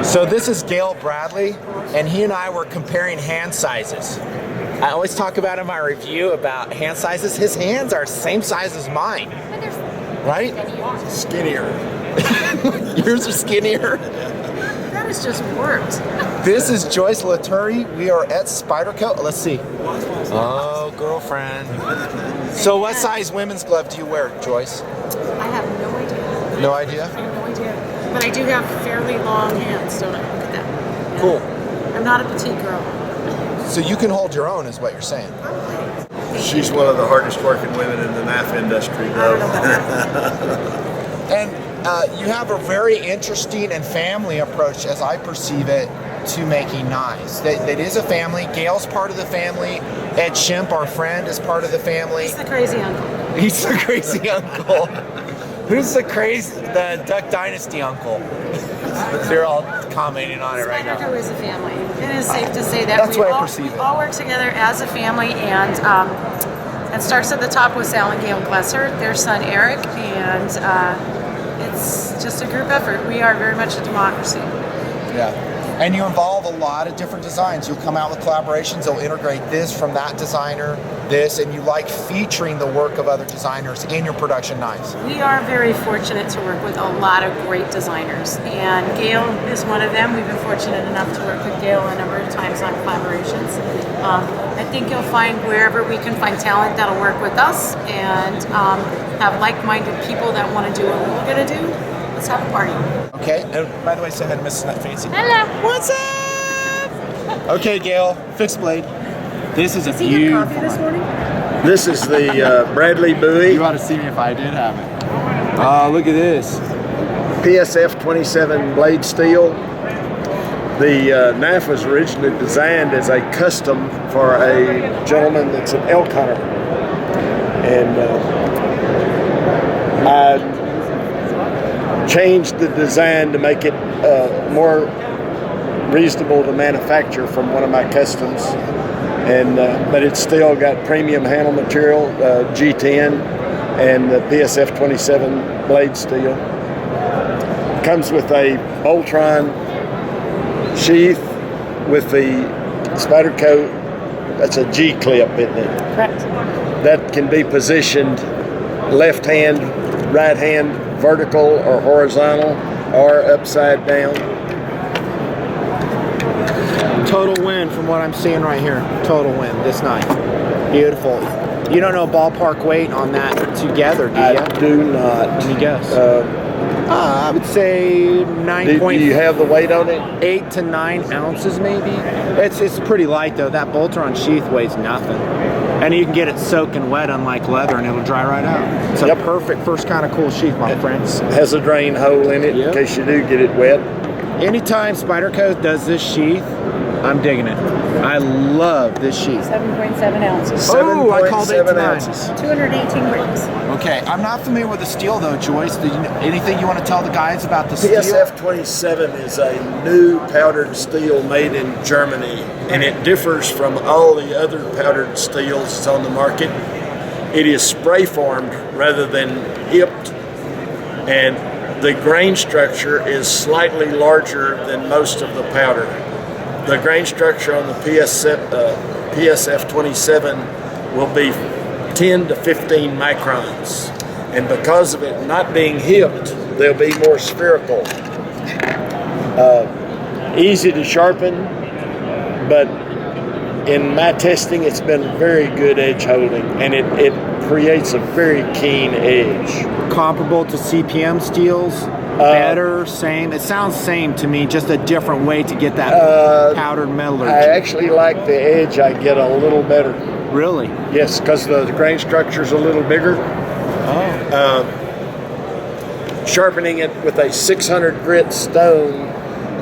So this is Gayle Bradley, and he and I were comparing hand sizes. I always talk about in my review about hand sizes. His hands are the same size as mine, right? Skinnier. Yours are skinnier. That has just worked. This is Joyce Laturi. We are at Spyderco. Let's see. Oh, girlfriend. So what size women's glove do you wear, Joyce? I have no idea. No idea? I have no idea. But I do have fairly long hands, don't I? Look at that. Yeah. Cool. I'm not a petite girl. So you can hold your own is what you're saying. She's one of the hardest working women in the knife industry, though. And you have a very interesting and family approach, as I perceive it, to making knives. That is a family. Gayle's part of the family. Ed Schempp, our friend, is part of the family. He's the crazy uncle. He's the crazy uncle. Who's the Duck Dynasty uncle? They're all commenting on it right now. Spyderco is a family. It is safe to say that That's the way I perceive it. all work together as a family, and it starts at the top with Sal and Gayle Glesser, their son Eric, and it's just a group effort. We are very much a democracy. Yeah. And you involve a lot of different designs. You'll come out with collaborations. They'll integrate this from that designer, this, and you like featuring the work of other designers in your production knives. We are very fortunate to work with a lot of great designers, and Gayle is one of them. We've been fortunate enough to work with Gayle a number of times on collaborations. I think you'll find wherever we can find talent that'll work with us and have like-minded people that want to do what we're going to do. Let's have a party. Okay, and by the way, say hi to Mrs. Nutnfancy. Hello. What's up? Okay, Gayle, fixed blade. This is a Did you have beautiful coffee this morning? This is the Bradley Bowie You ought to see me if I did have it. Oh, look at this. PSF 27 blade steel. The knife was originally designed as a custom for a gentleman that's an elk hunter. And I changed the design to make it more reasonable to manufacture from one of my customs, and but it's still got premium handle material, G10 and the PSF 27 blade steel. Comes with a Boltron sheath with the Spyderco. That's a G clip, isn't it? Correct. That can be positioned left hand, right hand, vertical or horizontal, or upside down. Total win from what I'm seeing right here. Total win, this knife. Beautiful. You don't know ballpark weight on that together, do you? I do not. Can you guess? I would say 9. Do you have the weight on it? 8 to 9 ounces maybe. It's pretty light though. That Boltron sheath weighs nothing. And you can get it soaking wet unlike leather and it'll dry right out. It's a perfect first kind of cool sheath, my friends. Has a drain hole in it in case you do get it wet. Anytime Spyderco does this sheath, I'm digging it. I love this sheath. 7.7 ounces. Oh, I called 8 to 9. ounces. 218 grams. Okay, I'm not familiar with the steel though, Joyce. Anything you want to tell the guys about the steel? PSF 27 is a new powdered steel made in Germany, and it differs from all the other powdered steels that's on the market. It is spray formed rather than hipped, and the grain structure is slightly larger than most of the powder. The grain structure on the PSF 27 will be 10 to 15 microns, and because of it not being hipped, they'll be more spherical. Easy to sharpen, but in my testing it's been very good edge holding, and it creates a very keen edge. Comparable to CPM steels? Better, same? It sounds same to me, just a different way to get that powdered metallurgy. I actually like the edge I get a little better. Really? Yes, because the grain structure is a little bigger. Oh. Sharpening it with a 600 grit stone,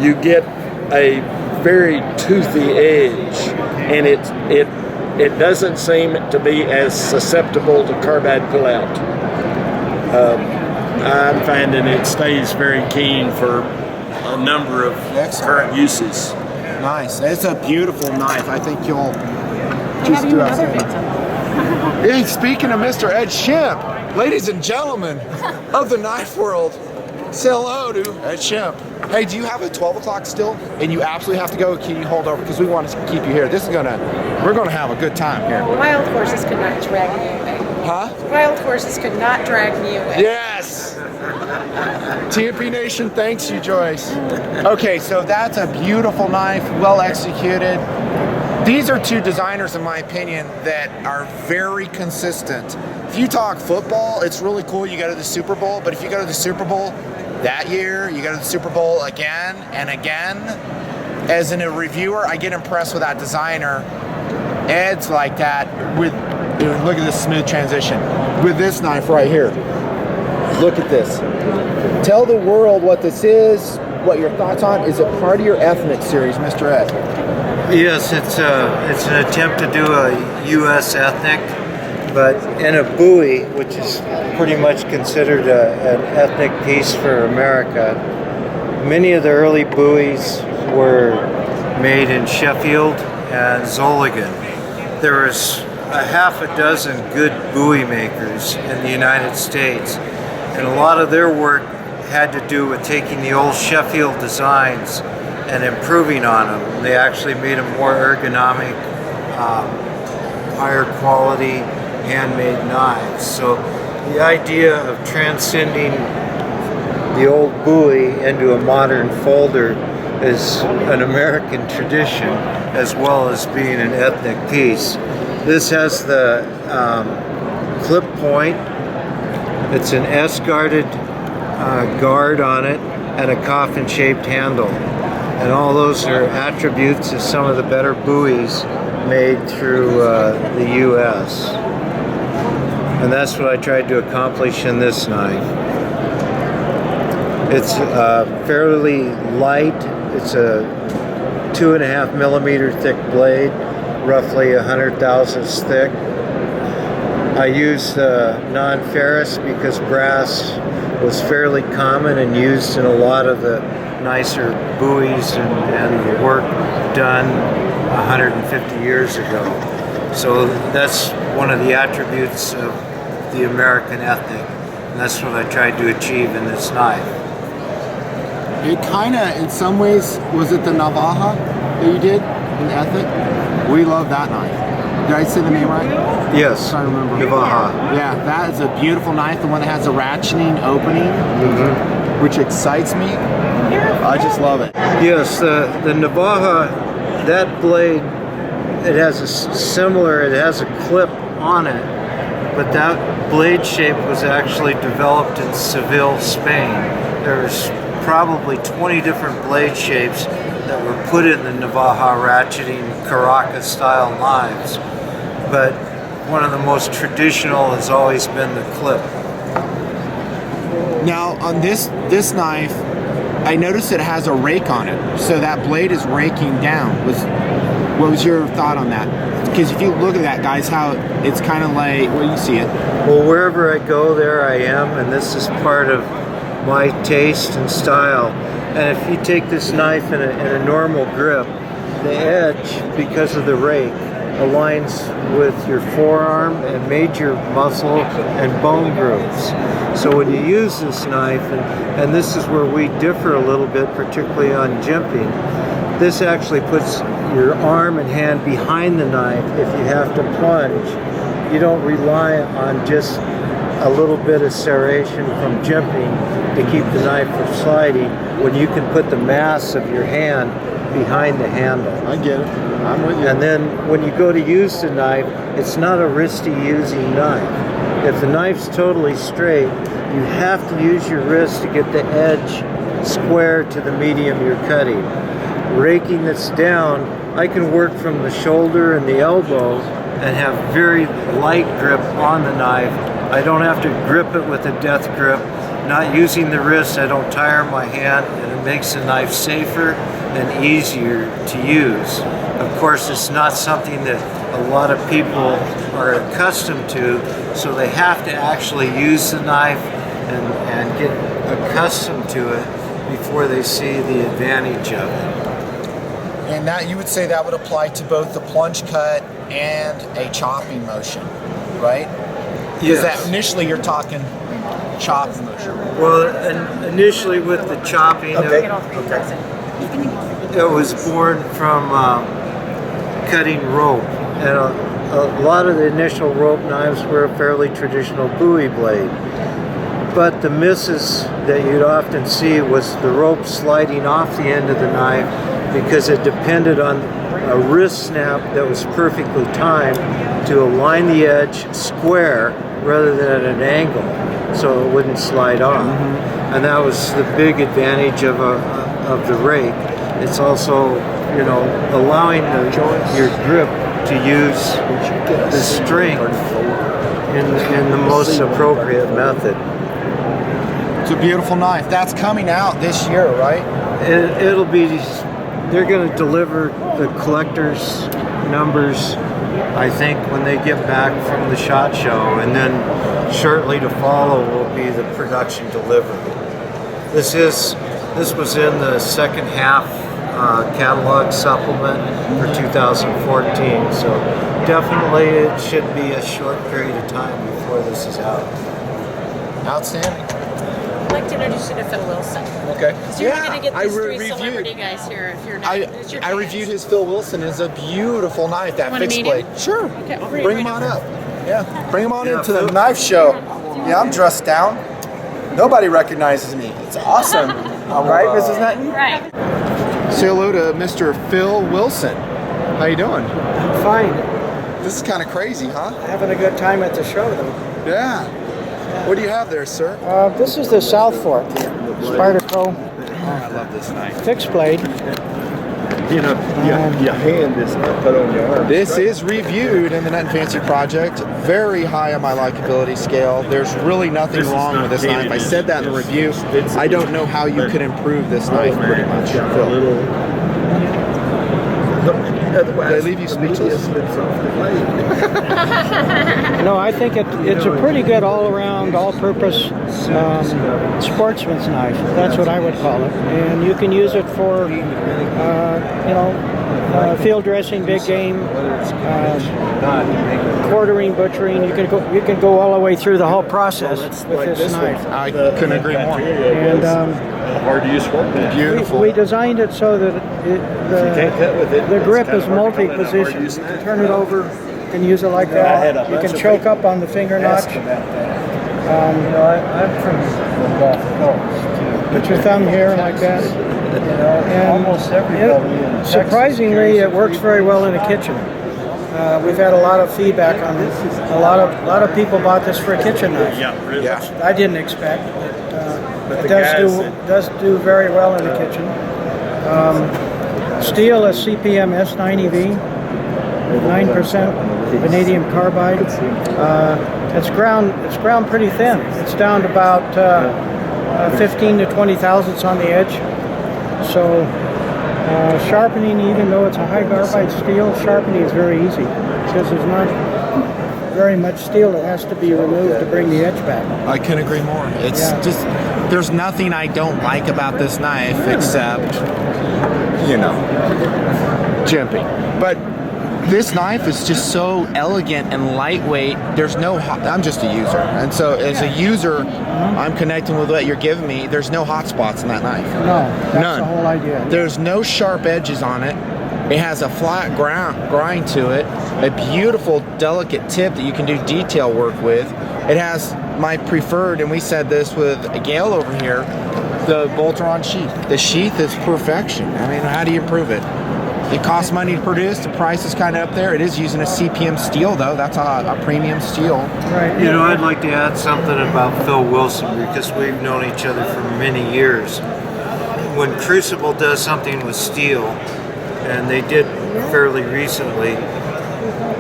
you get a very toothy edge, and it doesn't seem to be as susceptible to carbide pullout. I'm finding it stays very keen for a number of current uses. Nice. It's a beautiful knife. I think you'll Just do another victim. Hey, speaking of Mr. Ed Schempp, ladies and gentlemen of the knife world, say hello to Ed Schempp. Hey, do you have a 12 o'clock still? And you absolutely have to go? Can you hold over? Because we want to keep you here. We're gonna have a good time here. Wild horses could not drag me away. Huh? Wild horses could not drag me away. Yes! TNP Nation, thanks you, Joyce. Okay, so that's a beautiful knife, well executed. These are two designers, in my opinion, that are very consistent. If you talk football, it's really cool you go to the Super Bowl, but if you go to the Super Bowl that year, you go to the Super Bowl again and again, as a reviewer, I get impressed with that designer. Ed's like that with, look at this smooth transition. With this knife right here. Look at this. Tell the world what this is, what your thoughts on. Is it part of your ethnic series, Mr. Ed? Yes, it's an attempt to do a U.S. ethnic, but in a Bowie, which is pretty much considered an ethnic piece for America. Many of the early Bowies were made in Sheffield and Zolligan. There was a half a dozen good Bowie makers in the United States, and a lot of their work had to do with taking the old Sheffield designs and improving on them. They actually made them more ergonomic, higher quality, handmade knives. So the idea of transcending the old Bowie into a modern folder is an American tradition as well as being an ethnic piece. This has the clip point. It's an S-guarded guard on it and a coffin-shaped handle. And all those are attributes of some of the better Bowies made through the U.S. And that's what I tried to accomplish in this knife. It's fairly light. It's a 2.5 millimeter thick blade, roughly 100 thousandths thick. I used non-ferrous because brass was fairly common and used in a lot of the nicer Bowies and the work done 150 years ago. So that's one of the attributes of the American ethic, and that's what I tried to achieve in this knife. It kind of, in some ways, was it the Navaja that you did in ethic? We love that knife. Did I say the name right? Yes, I remember. Navaja. Yeah, that is a beautiful knife, the one that has a ratcheting opening, which excites me. I just love it. Yes, the Navaja, that blade, it has a it has a clip on it, but that blade shape was actually developed in Seville, Spain. There's probably 20 different blade shapes that were put in the Navaja ratcheting Caracas style knives, but one of the most traditional has always been the clip. Now on this knife, I noticed it has a rake on it, so that blade is raking down. What was your thought on that? Because if you look at that, guys, how it's kind of like, well, you see it. Well, wherever I go, there I am, and this is part of my taste and style. And if you take this knife in a normal grip, the edge, because of the rake, aligns with your forearm and major muscle and bone grooves. So when you use this knife, and this is where we differ a little bit, particularly on jimping, this actually puts your arm and hand behind the knife. If you have to plunge, you don't rely on just a little bit of serration from jimping to keep the knife from sliding, when you can put the mass of your hand behind the handle. I get it. I'm with you. And then when you go to use the knife, it's not a wristy using knife. If the knife's totally straight, you have to use your wrist to get the edge square to the medium you're cutting. Raking this down, I can work from the shoulder and the elbow and have very light grip on the knife. I don't have to grip it with a death grip. Not using the wrist, I don't tire my hand, and it makes the knife safer and easier to use. Of course, it's not something that a lot of people are accustomed to, so they have to actually use the knife and get accustomed to it before they see the advantage of it. And that, you would say that would apply to both the plunge cut and a chopping motion, right? Because Yes. that initially you're talking chop motion? Well, initially with the chopping, Okay. it was born from cutting rope. And a lot of the initial rope knives were a fairly traditional Bowie blade. But the misses that you'd often see was the rope sliding off the end of the knife because it depended on a wrist snap that was perfectly timed to align the edge square rather than at an angle, so it wouldn't slide off. And that was the big advantage of the rake. It's also, you know, allowing your grip to use the strength in the most appropriate method. It's a beautiful knife. That's coming out this year, right? It'll be, they're going to deliver the collector's numbers, I think, when they get back from the SHOT Show, and then shortly to follow will be the production delivery. This was in the second half catalog supplement for 2014, so definitely it should be a short period of time before this is out. Outstanding. I'd like to introduce you to Phil Wilson. Okay. So you're going to get these three celebrity guys here if you're not. It's your I fans. reviewed his Phil Wilson. It's a beautiful knife, that Wanna fixed meet him? blade. Sure. Okay, I'll bring Bring him him on right up. Yeah. Bring him on Yeah, into the Phil. knife show. Yeah, I'm dressed down. Nobody recognizes me. It's awesome. Right, Mrs. Nutton? Right. Say hello to Mr. Phil Wilson. How you doing? I'm fine. This is kind of crazy, huh? Having a good time at the show, though. Yeah. What do you have there, sir? This is the South Fork, Spyderco I love this knife. fixed blade. You know, your hand is not put on your arm. This is reviewed in the nutnfancy project. Very high on my likability scale. There's really nothing wring with this knife. I said that in the review. I don't know how you could improve this knife pretty much. Did I leave you speechless? No, I think it's a pretty good all-around, all-purpose sportsman's knife. That's what I would call it. And you can use it for, field dressing, big game, quartering, butchering. You can go all the way through the whole process with this knife. I couldn't agree more. And Hard to use workbench. Beautiful. we designed it so that the grip is multi-position. You can turn it over, you can use it like that. You can choke up on the finger notch. I'm from the Gulf Coast. Put your thumb here like that. And Almost everybody in Texas surprisingly, it works very well in a kitchen. We've had a lot of feedback on this. A lot of people bought this for a kitchen knife. Yeah. I didn't expect, but it does do very well in the kitchen. Steel is CPM S90V, 9% vanadium carbide. It's ground pretty thin. It's down to about 15 to 20 thousandths on the edge. So sharpening, even though it's a high carbide steel, sharpening is very easy because there's not very much steel that has to be removed to bring the edge back. I couldn't agree more. It's just, there's nothing I don't like about this knife except, jimping. But this knife is just so elegant and lightweight. There's no I'm just a user. And so as a user, I'm connecting with what you're giving me. There's no hot spots in that knife. No, that's None. the whole idea. There's no sharp edges on it. It has a flat grind to it, a beautiful, delicate tip that you can do detail work with. It has my preferred, and we said this with Gayle over here, the bolter-on sheath. The sheath is perfection. I mean, how do you improve it? It costs money to produce. The price is kind of up there. It is using a CPM steel, though. That's a premium steel. Right. You know, I'd like to add something about Phil Wilson because we've known each other for many years. When Crucible does something with steel, and they did fairly recently,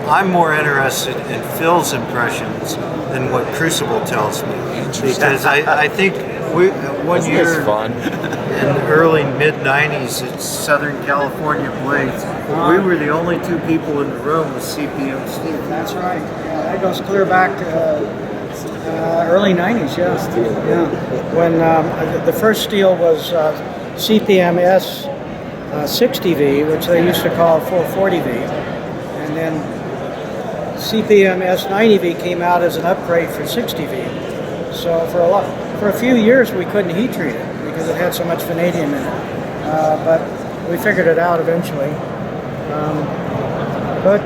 I'm more interested in Phil's impressions than what Crucible tells me. Because I think one year in the early mid-90s at Southern California Blades, we were the only two people in the room with CPM steel. That's right. Yeah, that goes clear back to early 90s, yeah. When the first steel was CPM S60V, which they used to call 440V, and then CPM S90V came out as an upgrade for 60V. So for a few years we couldn't heat treat it because it had so much vanadium in it. But we figured it out eventually. But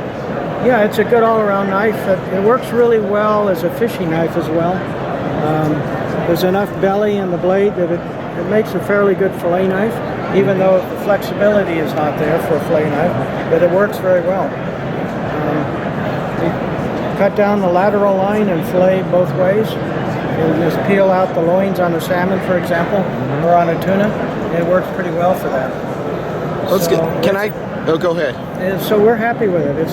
yeah, it's a good all-around knife. It works really well as a fishing knife as well. There's enough belly in the blade that it makes a fairly good fillet knife, even though the flexibility is not there for a fillet knife, but it works very well. You cut down the lateral line and fillet both ways. You just peel out the loins on a salmon, for example, or on a tuna. It works pretty well for that. Let's get. Can I? Oh, go ahead. And so we're happy with it.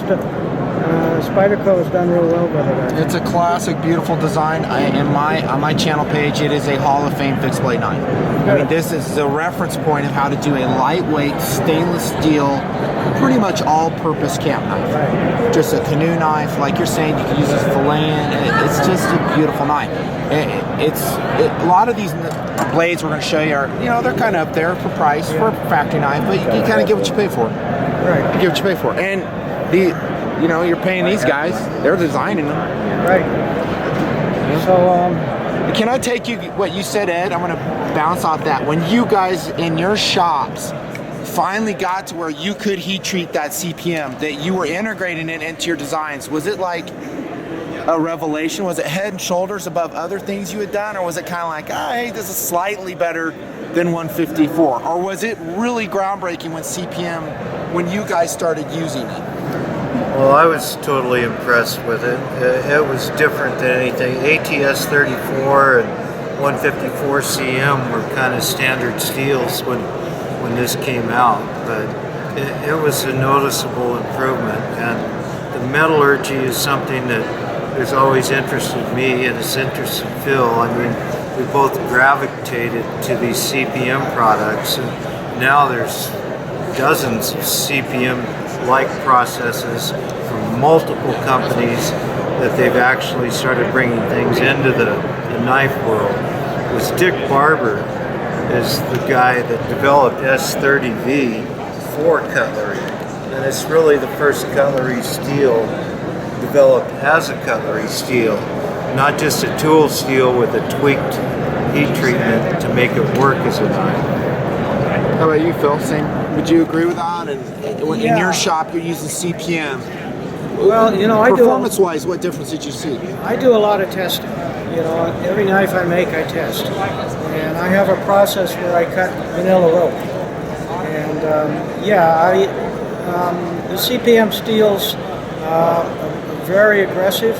Spyderco has done real well with it. It's a classic, beautiful design. On my channel page, it is a Hall of Fame fixed blade knife. I mean, this is the reference point of how to do a lightweight stainless steel, pretty much all-purpose camp knife. Right. Just a canoe knife, like you're saying, you can use this filleting. It's just a beautiful knife. A lot of these blades we're going to show you are, they're kind of up there for price for a factory knife, but you kind of get what you pay for. Right. You get what you pay for, and you're paying these guys. They're designing them. Right. So, can I take you what you said, Ed? I'm going to bounce off that. When you guys in your shops finally got to where you could heat treat that CPM, that you were integrating it into your designs, was it like a revelation? Was it head and shoulders above other things you had done, or was it kind of like, hey, this is slightly better than 154? Or was it really groundbreaking when you guys started using it? Well, I was totally impressed with it. It was different than anything. ATS 34 and 154 CM were kind of standard steels when this came out, but it was a noticeable improvement. And the metallurgy is something that has always interested me, and it's interested Phil. I mean, we both gravitated to these CPM products, and now there's dozens of CPM-like processes from multiple companies that they've actually started bringing things into the knife world. This Dick Barber is the guy that developed S30V for cutlery, and it's really the first cutlery steel developed as a cutlery steel, not just a tool steel with a tweaked heat treatment to make it work as a knife. How about you, Phil? Same. Would you agree with that? And in your shop, you're using CPM. Well, I do. Performance-wise, what difference did you see? I do a lot of testing. Every knife I make, I test, and I have a process where I cut vanilla rope. And the CPM steels are very aggressive.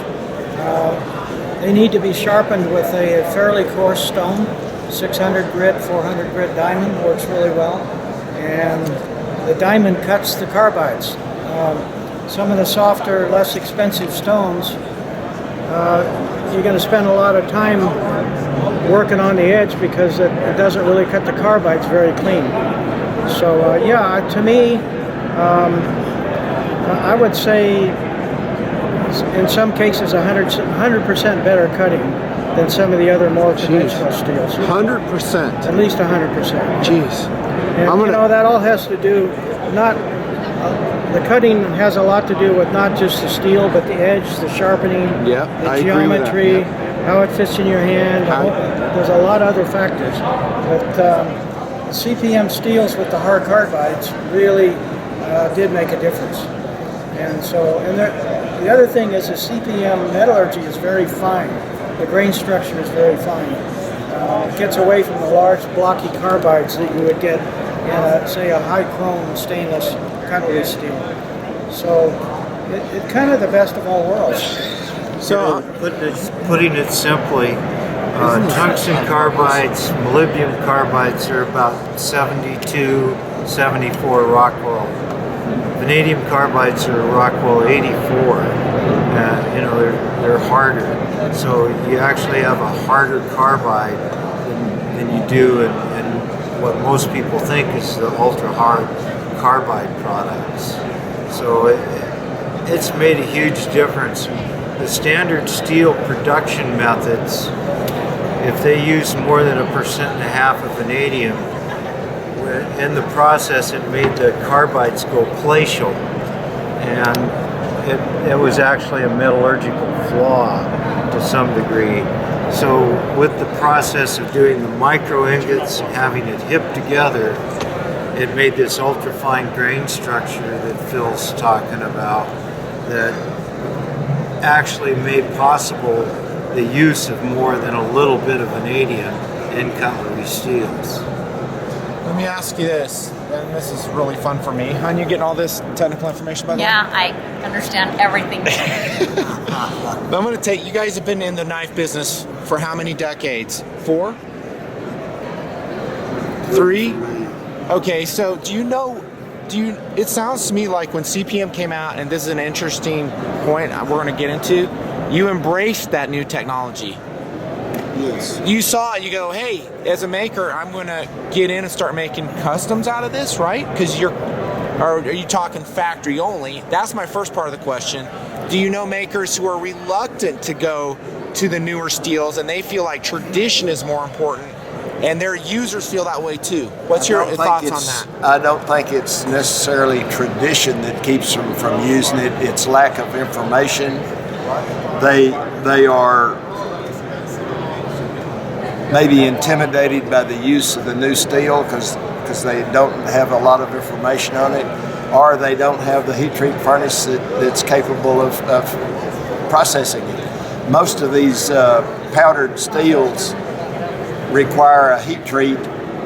They need to be sharpened with a fairly coarse stone. 600 grit, 400 grit diamond works really well, and the diamond cuts the carbides. Some of the softer, less expensive stones, you're going to spend a lot of time working on the edge because it doesn't really cut the carbides very clean. So to me, I would say in some cases 100% better cutting than some of the other more conventional steels. 100%? At least 100%. Jeez. And that all has to do, the cutting has a lot to do with not just the steel, but the edge, the sharpening, the geometry, how it fits in your hand. There's a lot of other factors. But CPM steels with the hard carbides really did make a difference. And so, the other thing is the CPM metallurgy is very fine. The grain structure is very fine. It gets away from the large blocky carbides that you would get in, say, a high chrome stainless cutlery steel. So it's kind of the best of all worlds. So putting it simply, tungsten carbides, molybdenum carbides are about 72, 74 Rockwell. Vanadium carbides are Rockwell 84. They're harder. So you actually have a harder carbide than you do in what most people think is the ultra hard carbide products. So it's made a huge difference. The standard steel production methods, if they use more than 1.5% of vanadium, in the process it made the carbides go glacial, and it was actually a metallurgical flaw to some degree. So with the process of doing the micro ingots, having it hipped together, it made this ultra-fine grain structure that Phil's talking about that actually made possible the use of more than a little bit of vanadium in cutlery steels. Let me ask you this, and this is really fun for me. Hon, you getting all this technical information by the way? Yeah, I understand everything. But I'm going to take, you guys have been in the knife business for how many decades? 4? 3? Okay, so it sounds to me like when CPM came out, and this is an interesting point we're going to get into, you embraced that new technology. Yes. You saw it, you go, hey, as a maker, I'm going to get in and start making customs out of this, right? Because or are you talking factory only? That's my first part of the question. Do you know makers who are reluctant to go to the newer steels and they feel like tradition is more important and their users feel that way too? What's your thoughts on that? I don't think it's necessarily tradition that keeps them from using it. It's lack of information. They are maybe intimidated by the use of the new steel because they don't have a lot of information on it, or they don't have the heat treat furnace that's capable of processing it. Most of these powdered steels require a heat treat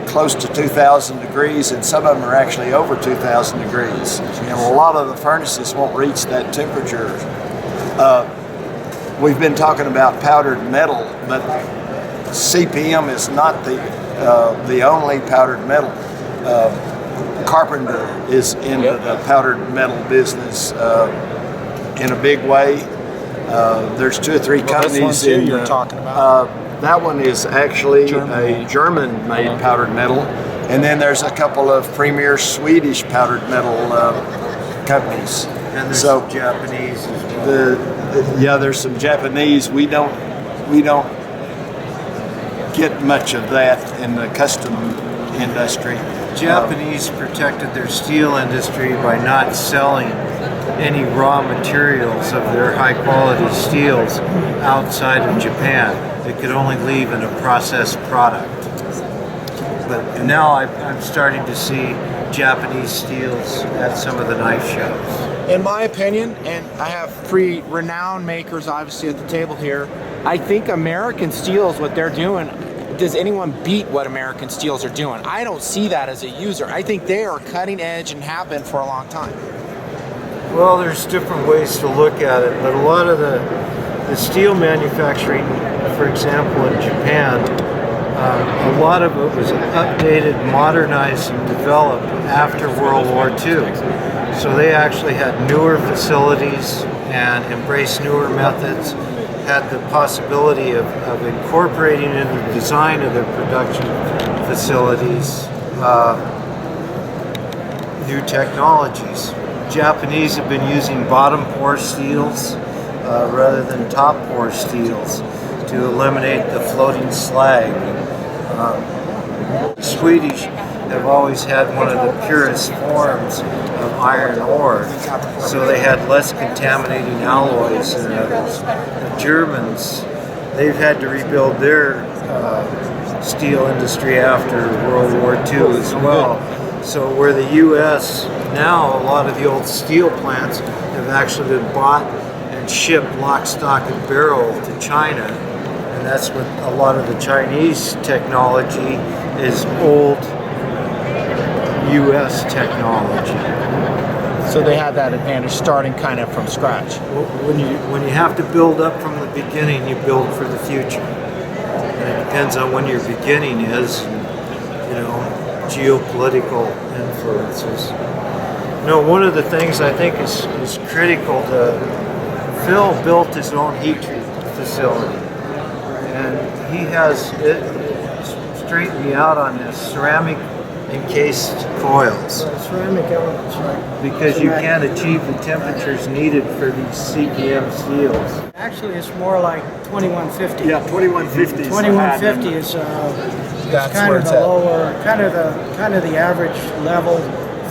close to 2,000 degrees, and some of them are actually over 2,000 degrees. And a lot of the furnaces won't reach that temperature. We've been talking about powdered metal, but CPM is not the only powdered metal. Carpenter is into the powdered metal business in a big way. There's 2 or 3 companies you're talking about. That one is actually a German-made powdered metal, and then there's a couple of premier Swedish powdered metal companies. And there's some Japanese as well. There's some Japanese. We don't get much of that in the custom industry. Japanese protected their steel industry by not selling any raw materials of their high quality steels outside of Japan. It could only leave in a processed product. But now I'm starting to see Japanese steels at some of the knife shows. In my opinion, and I have 3 renowned makers obviously at the table here, I think American steels, what they're doing, does anyone beat what American steels are doing? I don't see that as a user. I think they are cutting edge and have been for a long time. Well, there's different ways to look at it, but a lot of the steel manufacturing, for example, in Japan, a lot of it was updated, modernized, and developed after World War II. So they actually had newer facilities and embraced newer methods, had the possibility of incorporating in the design of their production facilities new technologies. Japanese have been using bottom pour steels rather than top pour steels to eliminate the floating slag. Swedish have always had one of the purest forms of iron ore, so they had less contaminating alloys than others. The Germans, they've had to rebuild their steel industry after World War II as well. So where the U.S. now, a lot of the old steel plants have actually been bought and shipped lock, stock, and barrel to China, and that's what a lot of the Chinese technology is old U.S. technology. So they had that advantage starting kind of from scratch. When you have to build up from the beginning, you build for the future. And it depends on when your beginning is, geopolitical influences. One of the things I think is critical to Phil built his own heat treat facility, and he has straightened me out on this ceramic encased coils. Ceramic elements, right? Because you can't achieve the temperatures needed for these CPM steels. Actually, it's more like 2150. Yeah, 2150. 2150 is That's kind where of it's the at. lower, kind of the average level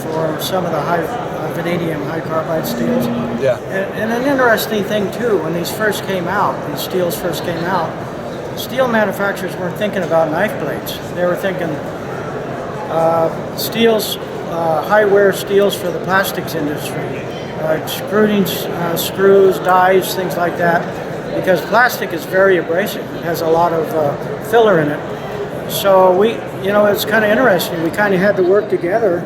for some of the high vanadium high carbide steels. Yeah. And an interesting thing too, when these steels first came out, steel manufacturers weren't thinking about knife blades. They were thinking steels, high wear steels for the plastics industry, extruding screws, dies, things like that, because plastic is very abrasive. It has a lot of filler in it. So we, it's kind of interesting. We kind of had to work together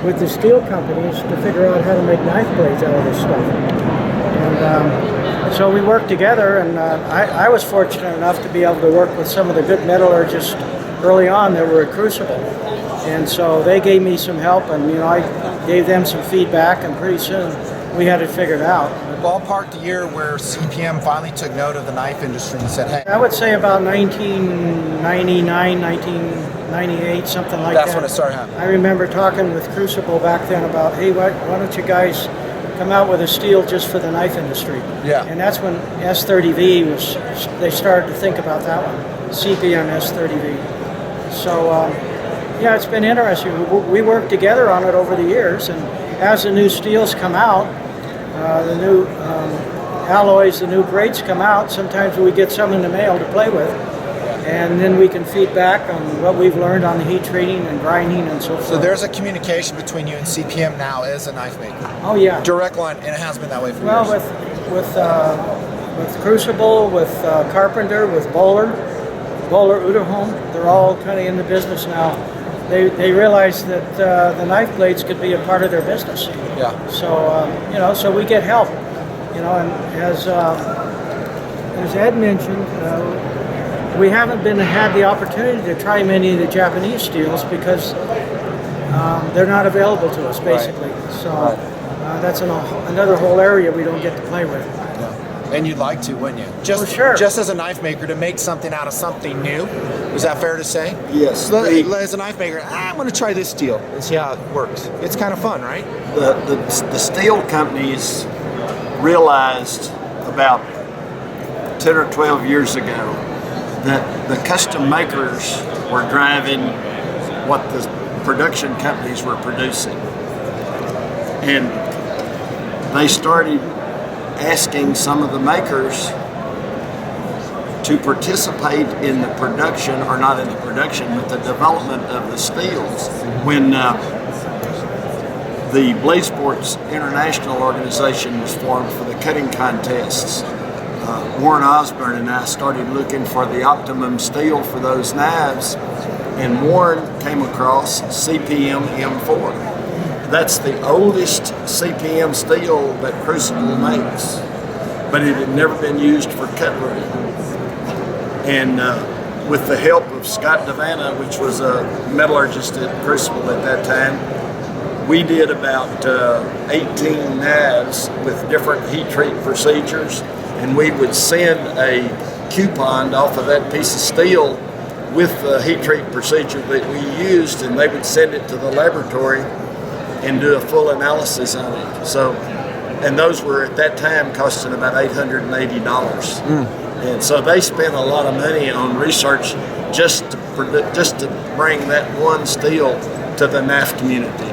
with the steel companies to figure out how to make knife blades out of this stuff. And so we worked together, and I was fortunate enough to be able to work with some of the good metallurgists early on that were at Crucible. And so they gave me some help, and I gave them some feedback, and pretty soon we had it figured out. Ballpark the year where CPM finally took note of the knife industry and said, hey. I would say about 1999, 1998, something like that. That's when it started happening. I remember talking with Crucible back then about, hey, why don't you guys come out with a steel just for the knife industry? Yeah. And that's when S30V was, they started to think about that one, CPM S30V. So, yeah, it's been interesting. We worked together on it over the years, and as the new steels come out, the new alloys, the new grades come out, sometimes we get some in the mail to play with, and then we can feed back on what we've learned on the heat treating and grinding and so forth. So there's a communication between you and CPM now as a knife maker. Oh yeah. Direct line, and it has been that way for well, years. with Crucible, with Carpenter, with Bowler Uderholm, they're all kind of in the business now. They realize that the knife blades could be a part of their business. Yeah. So so we get help, and as Ed mentioned, we haven't had the opportunity to try many of the Japanese steels because they're not available to us, basically. Right. So that's another whole area we don't get to play with. And you'd like to, wouldn't you? Just, sure. Just as a knife maker, to make something out of something new. Is that fair to say? Yes. As a knife maker, I'm going to try this steel and see how it works. It's kind of fun, right? The steel companies realized about 10 or 12 years ago that the custom makers were driving what the production companies were producing. And they started asking some of the makers to participate in the production, or not in the production, but the development of the steels. When the Blade Sports International organization was formed for the cutting contests, Warren Osborne and I started looking for the optimum steel for those knives, and Warren came across CPM M4. That's the oldest CPM steel that Crucible makes, but it had never been used for cutlery. And with the help of Scott Devanna, which was a metallurgist at Crucible at that time, we did about 18 knives with different heat treat procedures, and we would send a coupon off of that piece of steel with the heat treat procedure that we used, and they would send it to the laboratory and do a full analysis on it. So, and those were at that time costing about $880. And so they spent a lot of money on research just to bring that one steel to the knife community.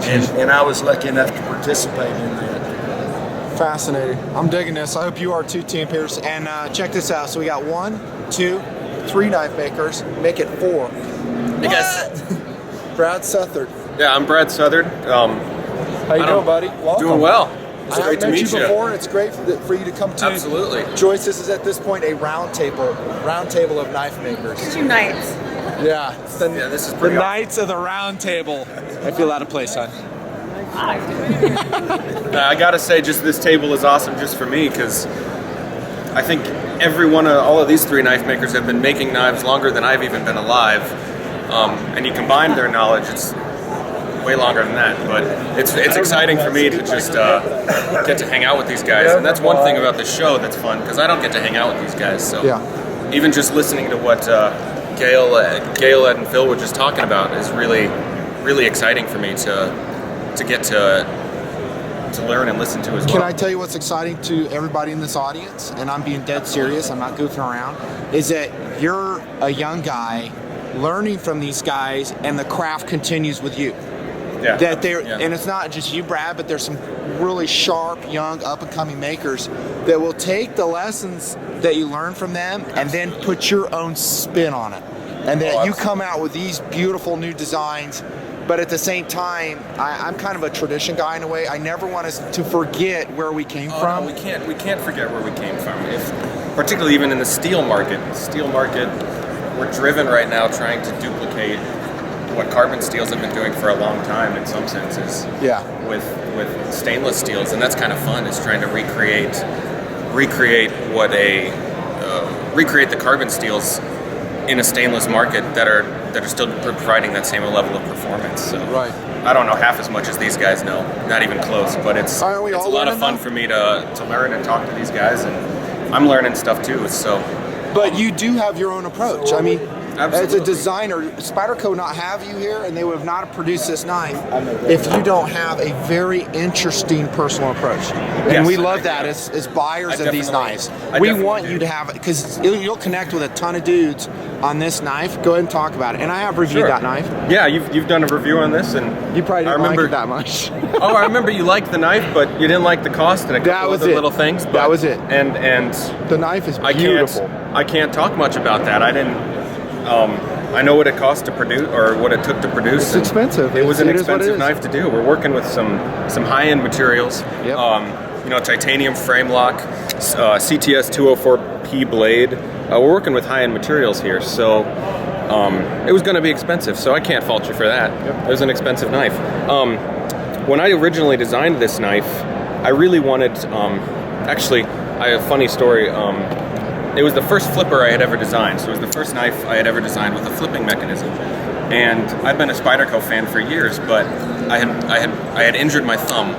And I was lucky enough to participate in that. Fascinating. I'm digging this. I hope you are too, TNPers. And check this out. So we got 1, 2, 3 knife makers. Make it 4. Hey guys. Brad Southard. Yeah, I'm Brad Southard. How you doing, buddy? Welcome. Doing well. It's I great to met meet you before. It's great for you to come to. Absolutely. Joyce, this is at this point a round table of knife makers. 2 nights. Yeah. This is pretty the awesome. Knights of the Round Table. I feel out of place, son. I gotta say, just this table is awesome just for me, because I think all of these 3 knife makers have been making knives longer than I've even been alive. And you combine their knowledge, it's way longer than that. But it's exciting for me to just get to hang out with these guys. And that's one thing about this show that's fun, because I don't get to hang out with these guys. So even just listening to what Gayle, Ed, and Phil were just talking about is really, really exciting for me to get to learn and listen to as well. Can I tell you what's exciting to everybody in this audience, and I'm being dead serious, I'm not goofing around, is that you're a young guy learning from these guys, and the craft continues with you. Yeah. And it's not just you, Brad, but there's some really sharp, young, up-and-coming makers that will take the lessons that you learn from them and then put your own spin on it. And that you come out with these beautiful new designs, but at the same time, I'm kind of a tradition guy in a way. I never want us to forget where we came from. No, we can't forget where we came from. Particularly even in the steel market. We're driven right now trying to duplicate what carbon steels have been doing for a long time in some senses. Yeah. With stainless steels, and that's kind of fun. Is trying to recreate the carbon steels in a stainless market that are still providing that same level of performance. So Right. I don't know half as much as these guys know, not even close. But it's a lot of fun for me to learn and talk to these guys, and I'm learning stuff too. So. But you do have your own approach. I mean, Absolutely. as a designer, Spyderco not have you here, and they would have not produced this knife if you don't have a very interesting personal approach. And Yes, we love that as buyers of these knives. We want you to have it because you'll connect with a ton of dudes on this knife. Go ahead and talk about it. And I have reviewed that knife. Yeah, you've done a review on this, and You probably didn't like it that much. Oh, I remember you liked the knife, but you didn't like the cost and a couple other little things. But, That was it. And The knife is beautiful. I can't talk much about that. I didn't. I know what it cost to produce, or what it took to produce. It's expensive. It was an It is what it expensive is. knife to do. We're working with some high-end materials. Yep. Titanium frame lock, CTS 204P blade. We're working with high-end materials here, so it was going to be expensive. So I can't fault you for that. Yep. It was an expensive knife. When I originally designed this knife, I really wanted. Actually, I have a funny story. It was the first flipper I had ever designed. So it was the first knife I had ever designed with a flipping mechanism. And I've been a Spyderco fan for years, but I had injured my thumb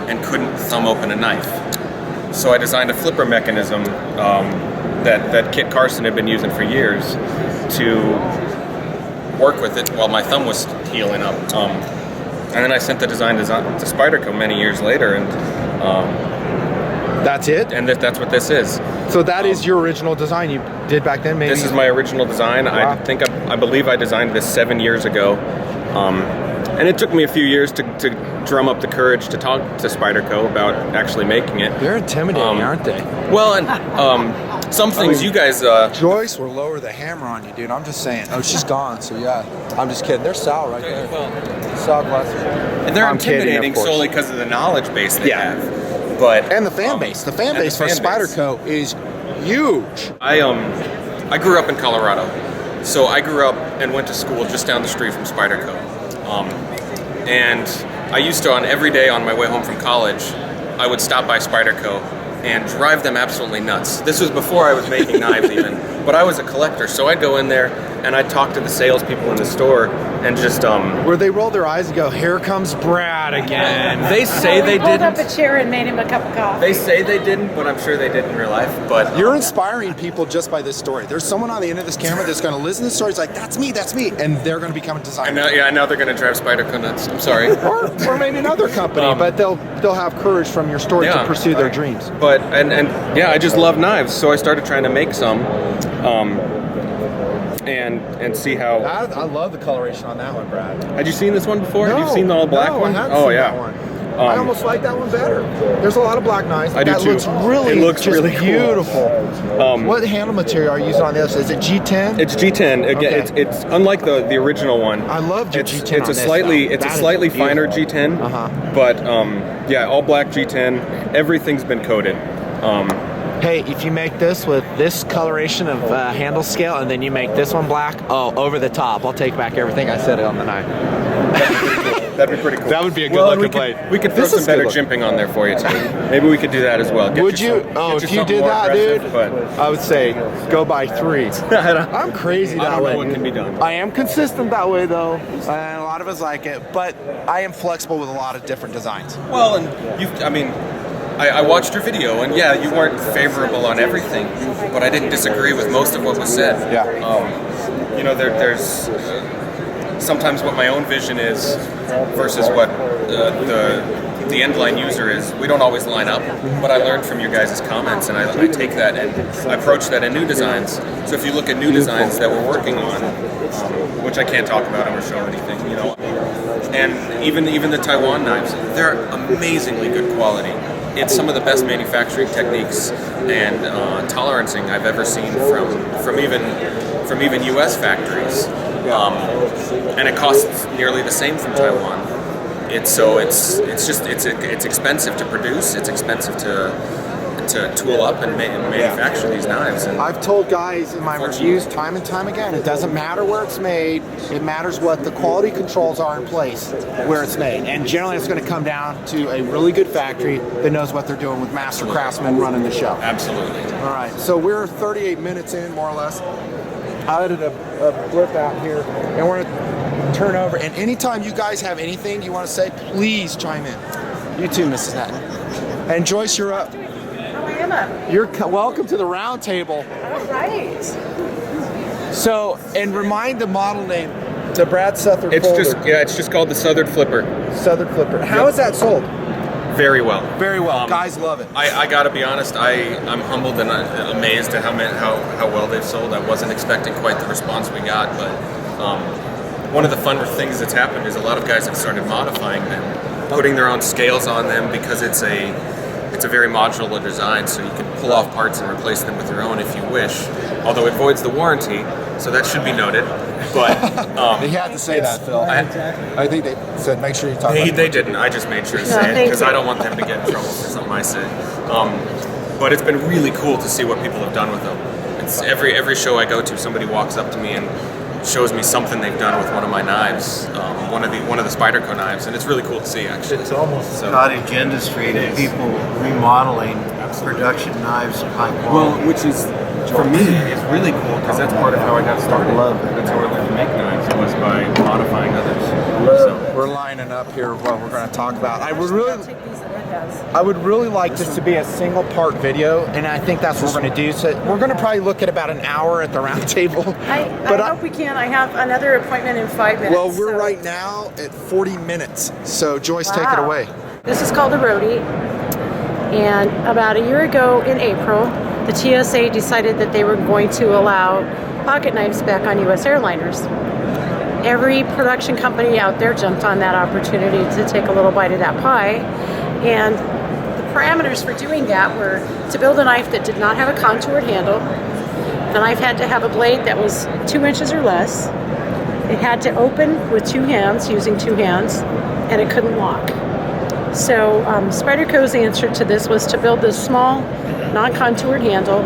and couldn't thumb open a knife. So I designed a flipper mechanism that Kit Carson had been using for years to work with it while my thumb was healing up. And then I sent the design to Spyderco many years later, and That's it? and that's what this is. So that is your original design you did back then, maybe? This is my original design. Wow. I believe I designed this 7 years ago, and it took me a few years to drum up the courage to talk to Spyderco about actually making it. They're intimidating, aren't they? Well, and some things you guys. Joyce will lower the hammer on you, dude. I'm just saying. Oh, she's gone, so yeah. I'm just kidding. There's Sal right there. Sal, bless her. And they're I'm kidding, of intimidating course. solely because of the knowledge base they Yeah. have. But And the fan base. The fan base for Spyderco is huge. I grew up in Colorado, so I grew up and went to school just down the street from Spyderco, and I used to, on every day on my way home from college, I would stop by Spyderco and drive them absolutely nuts. This was before I was making knives even, but I was a collector, so I'd go in there and I'd talk to the salespeople in the store and just Where they roll their eyes and go, "Here comes Brad again." They say they pulled up didn't. a chair and made him a cup of coffee. They say they didn't, but I'm sure they did in real life. But You're inspiring people just by this story. There's someone on the end of this camera that's going to listen to this story. It's like, that's me, and they're going to become a designer. now they're gonna drive Spyderco nuts. I'm sorry. or maybe another company, but they'll have courage from your story to pursue their dreams. But and yeah, I just love knives, so I started trying to make some, and see how. I love the coloration on that one, Brad. Had you seen this one before? You've seen the all black one? I haven't Oh seen yeah. that one. I almost like that one better. There's a lot of black knives. I do that too. looks really, It looks just really cool. beautiful. What handle material are you using on this? Is it G10? It's G10. Again, Okay. it's unlike the original one. I love your G10 It's on a this, slightly though. it's a That is slightly beautiful. finer G10. But yeah, all black G10. Everything's been coated. Hey, if you make this with this coloration of handle scale and then you make this one black, over the top. I'll take back everything I said on the knife. That'd be pretty cool. That would be a good well, and looking blade. We could throw This some is better good looking. jimping on there for you too. Maybe we could do that as well. Would you? Oh, if you did that, dude, But I would say go by 3. I'm crazy I that don't way. know what can be done. I am consistent that way, though, and a lot of us like it. But I am flexible with a lot of different designs. Well, and I watched your video, and yeah, you weren't favorable on everything, but I didn't disagree with most of what was said. Yeah. There's sometimes what my own vision is versus what the end line user is. We don't always line up, but I learned from your guys' comments, and I take that and I approach that in new designs. So if you look at new designs that we're working on, which I can't talk about or show anything, and even the Taiwan knives, they're amazingly good quality. it's some of the best manufacturing techniques and tolerancing I've ever seen from even U.S. factories, and it costs nearly the same from Taiwan. It's expensive to produce. It's expensive to tool up and manufacture these knives. And I've told guys in my reviews time and time again, it doesn't matter where it's made, it matters what the quality controls are in place where it's made. And generally it's going to come down to a really good factory that knows what they're doing with master craftsmen running the show. Absolutely. All right, so we're 38 minutes in, more or less. I added a blip out here, and we're going to turn over. And anytime you guys have anything you want to say, please chime in. You too, Mrs. Hatton. And Joyce, you're up. You're welcome to the round table. All right. So, and remind the model name to Brad Southard. It's just called the Southard Flipper. Southard Flipper. How is that sold? Very well. Very well. Guys love it. I gotta be honest. I'm humbled and amazed at how well they've sold. I wasn't expecting quite the response we got, but one of the fun things that's happened is a lot of guys have started modifying them, putting their own scales on them because it's a very modular design, so you can pull off parts and replace them with your own if you wish. Although it voids the warranty, so that should be noted. But they had to say that, Phil. I think they said make sure you talk. They didn't. I just made sure to say it because I don't want them to get in trouble for something I say. But it's been really cool to see what people have done with them. It's every show I go to, somebody walks up to me and shows me something they've done with one of my knives, one of the Spyderco knives, and it's really cool to see. Actually, It's almost cottage industry to people remodeling production knives of high quality. Well, which is, for me, it's really cool because that's part of how I got started. That's how I learned to make knives, was by modifying others. We're lining up here what we're going to talk about. I would really like this to be a single part video, and I think that's what we're going to do. So we're going to probably look at about an hour at the round table. I hope we can. I have another appointment in 5 minutes. Well, we're right now at 40 minutes. So Joyce, take it away. This is called a Roadie. And about a year ago in April, the TSA decided that they were going to allow pocket knives back on U.S. airliners. Every production company out there jumped on that opportunity to take a little bite of that pie. And the parameters for doing that were to build a knife that did not have a contoured handle. The knife had to have a blade that was 2 inches or less. It had to open with 2 hands, using 2 hands, and it couldn't lock. So Spyderco's answer to this was to build this small, non-contoured handle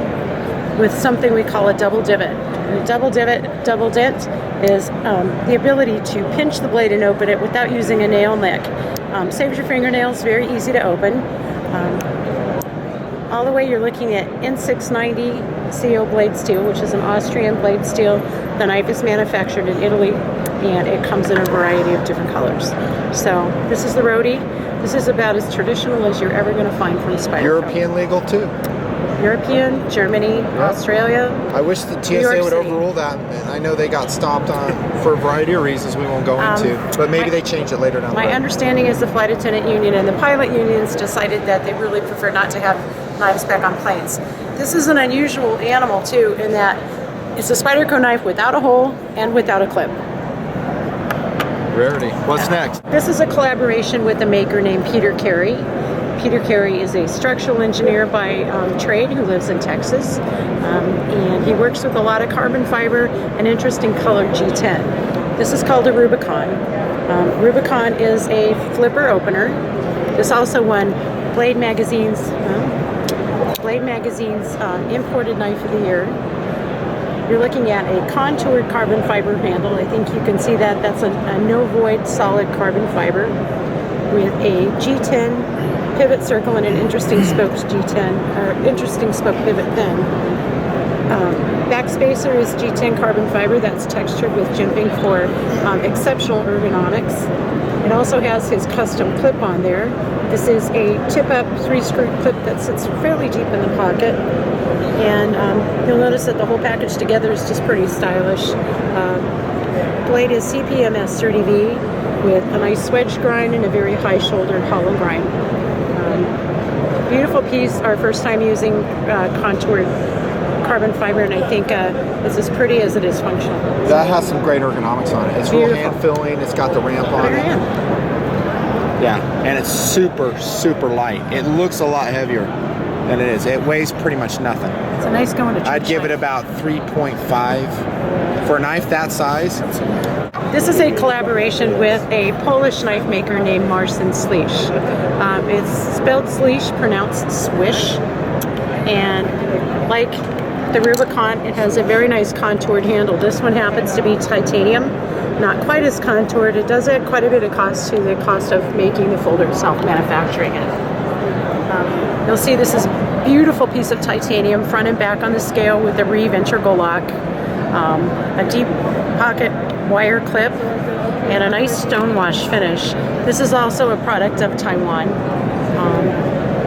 with something we call a double divot. And a double dent is the ability to pinch the blade and open it without using a nail nick. Saves your fingernails, very easy to open. All the way you're looking at N690 CO blade steel, which is an Austrian blade steel. The knife is manufactured in Italy, and it comes in a variety of different colors. So this is the Roadie. This is about as traditional as you're ever going to find from Spyderco. European legal too. European, Germany, Australia. I wish the TSA would overrule that, and I know they got stopped on for a variety of reasons we won't go into, but maybe they change it later down the road. My understanding is the flight attendant union and the pilot unions decided that they really prefer not to have knives back on planes. This is an unusual animal too, in that it's a Spyderco knife without a hole and without a clip. Rarity. What's next? This is a collaboration with a maker named Peter Carey. Peter Carey is a structural engineer by trade who lives in Texas, and he works with a lot of carbon fiber and interesting colored G10. This is called a Rubicon. Rubicon is a flipper opener. This also won Blade Magazine's Imported Knife of the Year. You're looking at a contoured carbon fiber handle. I think you can see that. That's a no-void solid carbon fiber with a G10 pivot circle and an interesting spoke interesting spoke pivot pin. Back spacer is G10 carbon fiber that's textured with jimping for exceptional ergonomics. It also has his custom clip on there. This is a tip-up 3-screw clip that sits fairly deep in the pocket. And you'll notice that the whole package together is just pretty stylish. Blade is CPMS 30V with a nice wedge grind and a very high-shouldered hollow grind. Beautiful piece, our first time using contoured carbon fiber, and I think it's as pretty as it is functional. That has some great ergonomics on it. It's real hand filling, it's got the ramp on it. Yeah, and it's super, super light. It looks a lot heavier than it is. It weighs pretty much nothing. It's a nice going to I'd give it about 3.5 for a knife that size. This is a collaboration with a Polish knife maker named Marcin Slisz. It's spelled Slisz, pronounced swish. And like the Rubicon, it has a very nice contoured handle. This one happens to be titanium, not quite as contoured. It does add quite a bit of cost to the cost of making the folder itself, manufacturing it. You'll see this is a beautiful piece of titanium, front and back on the scale with the reeve integral lock, a deep pocket wire clip, and a nice stonewash finish. This is also a product of Taiwan.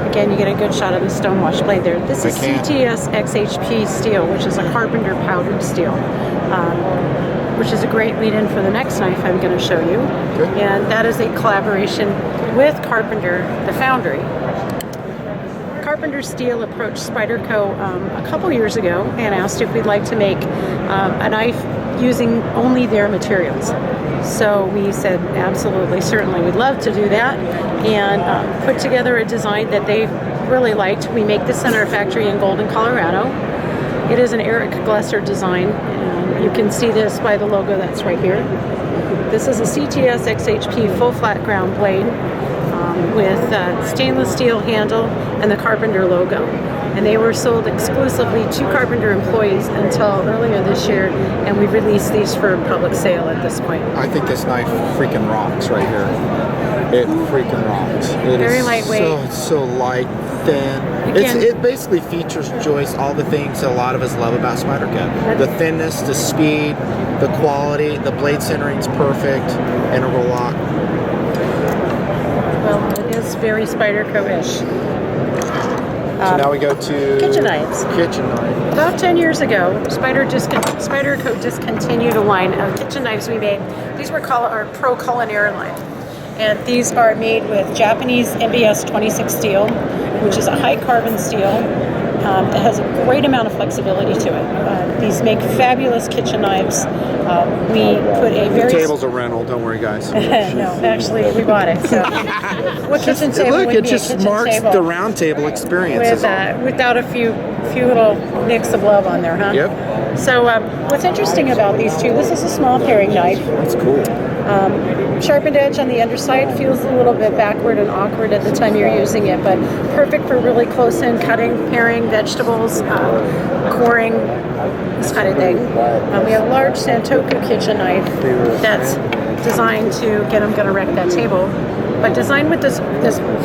Again, you get a good shot of the stonewash blade there. This is CTS XHP steel, which is a Carpenter powdered steel, which is a great lead-in for the next knife I'm going to show you. Okay. And that is a collaboration with Carpenter, the foundry. Carpenter Steel approached Spyderco a couple years ago and asked if we'd like to make a knife using only their materials. So we said, absolutely, certainly, we'd love to do that, and put together a design that they really liked. We make this in our factory in Golden, Colorado. It is an Eric Glesser design, and you can see this by the logo that's right here. This is a CTS XHP full flat ground blade with stainless steel handle and the Carpenter logo. And they were sold exclusively to Carpenter employees until earlier this year, and we've released these for public sale at this point. I think this knife freaking rocks right here. It freaking rocks. It Very is lightweight. So light, thin. It basically features, Joyce, all the things that a lot of us love about Spyderco. The thinness, the speed, the quality, the blade centering's perfect, integral lock. Well, it is very Spyderco-ish. So now we go to kitchen knives. Kitchen knife. About 10 years ago, Spyderco discontinued a line of kitchen knives we made. These were called our Pro Culinary line. And these are made with Japanese MBS 26 steel, which is a high carbon steel that has a great amount of flexibility to it. These make fabulous kitchen knives. We put a very... The table's a rental, don't worry, guys. No, actually, we bought it. So, what kitchen table look, would it be just a kitchen marks table the round table experience. with, without a few little nicks of love on there, huh? Yep. So, what's interesting about these two, this is a small paring knife. That's cool. Sharpened edge on the underside feels a little bit backward and awkward at the time you're using it, but perfect for really close-in cutting, paring vegetables, coring, this kind of thing. We have a large Santoku kitchen knife that's designed to, again, I'm going to wreck that table, but designed with this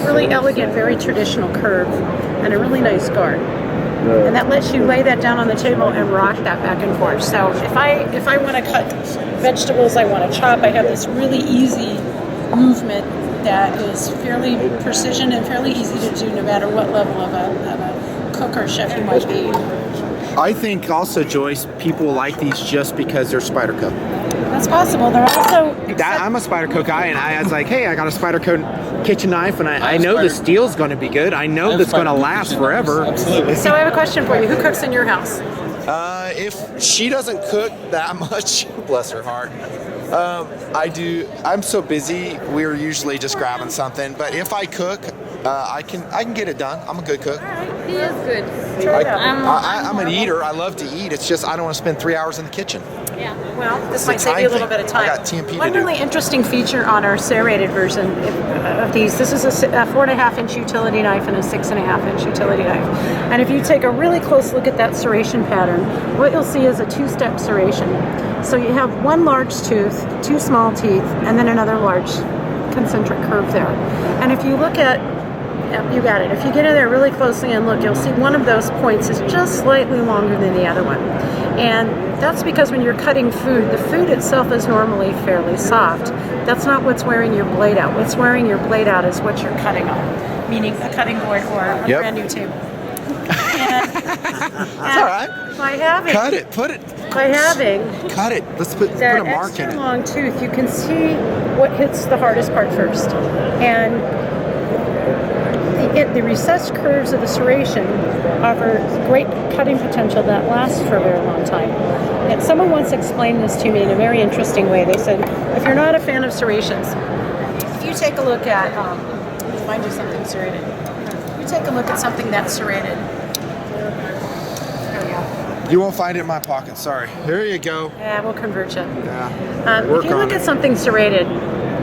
really elegant, very traditional curve and a really nice guard. And that lets you lay that down on the table and rock that back and forth. So if I want to cut vegetables, I want to chop, I have this really easy movement that is fairly precision and fairly easy to do no matter what level of a cook or chef you might be. I think also, Joyce, people like these just because they're Spyderco. That's possible. They're also... I'm a Spyderco guy, and I was like, hey, I got a Spyderco kitchen knife, and I know the steel's going to be good. I know that's going to last forever. Absolutely. So I have a question for you. Who cooks in your house? If she doesn't cook that much, bless her heart, I do. I'm so busy. We're usually just grabbing something. But if I cook, I can get it done. I'm a good cook. He is good. I'm an eater. I love to eat. It's just I don't want to spend 3 hours in the kitchen. Yeah. Well, this It's might a save you a little time bit of thing. time. I got TNP to One do. really interesting feature on our serrated version of these, this is a 4.5-inch utility knife and a 6.5-inch utility knife. And if you take a really close look at that serration pattern, what you'll see is a two-step serration. So you have one large tooth, two small teeth, and then another large concentric curve there. And if you look at, you got it. If you get in there really closely and look, you'll see one of those points is just slightly longer than the other one. And that's because when you're cutting food, the food itself is normally fairly soft. That's not what's wearing your blade out. What's wearing your blade out is what you're cutting on, meaning a cutting board or a brand new table. That's all right. By having, Cut it. Put it. by having Cut it. Let's put that a mark in extra it. long tooth, you can see what hits the hardest part first. And the recessed curves of the serration offer great cutting potential that lasts for a very long time. And someone once explained this to me in a very interesting way. They said, if you're not a fan of serrations, if you take a look at, let me find you something serrated. You take a look at something that's serrated. There we go. You won't find it in my pocket, sorry. Here you go. Yeah, we'll convert you. Yeah. If you look at something serrated,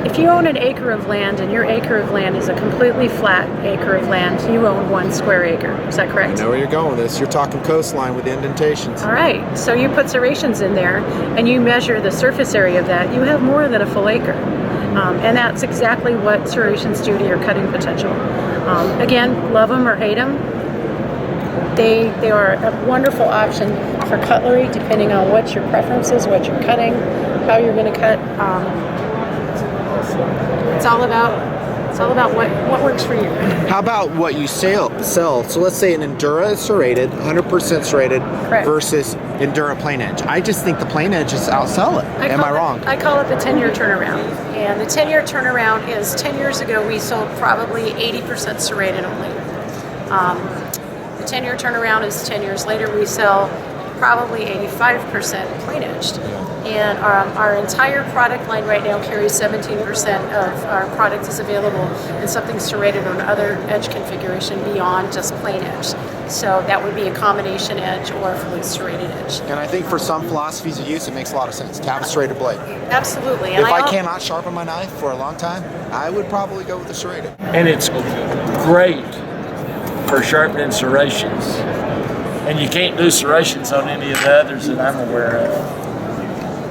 if you own an acre of land and your acre of land is a completely flat acre of land, you own 1 square acre. Is that correct? I know where you're going with this. You're talking coastline with indentations. All right. So you put serrations in there and you measure the surface area of that, you have more than a full acre. And that's exactly what serrations do to your cutting potential. Again, love them or hate them. They are a wonderful option for cutlery, depending on what your preference is, what you're cutting, how you're going to cut. It's all about what works for you. How about what you sell? So let's say an Endura is serrated, 100% serrated, Correct. versus Endura plain edge. I just think the plain edge is outsell it. Am I wrong? I call it the 10-year turnaround. And the 10-year turnaround is 10 years ago we sold probably 80% serrated only. The 10-year turnaround is 10 years later we sell probably 85% plain edged. And our entire product line right now carries 17% of our product is available in something serrated or other edge configuration beyond just plain edge. So that would be a combination edge or a fully serrated edge. And I think for some philosophies of use, it makes a lot of sense to have a serrated blade. Absolutely. If I cannot sharpen my knife for a long time, I would probably go with the serrated. And it's great for sharpening serrations. And you can't do serrations on any of the others that I'm aware of.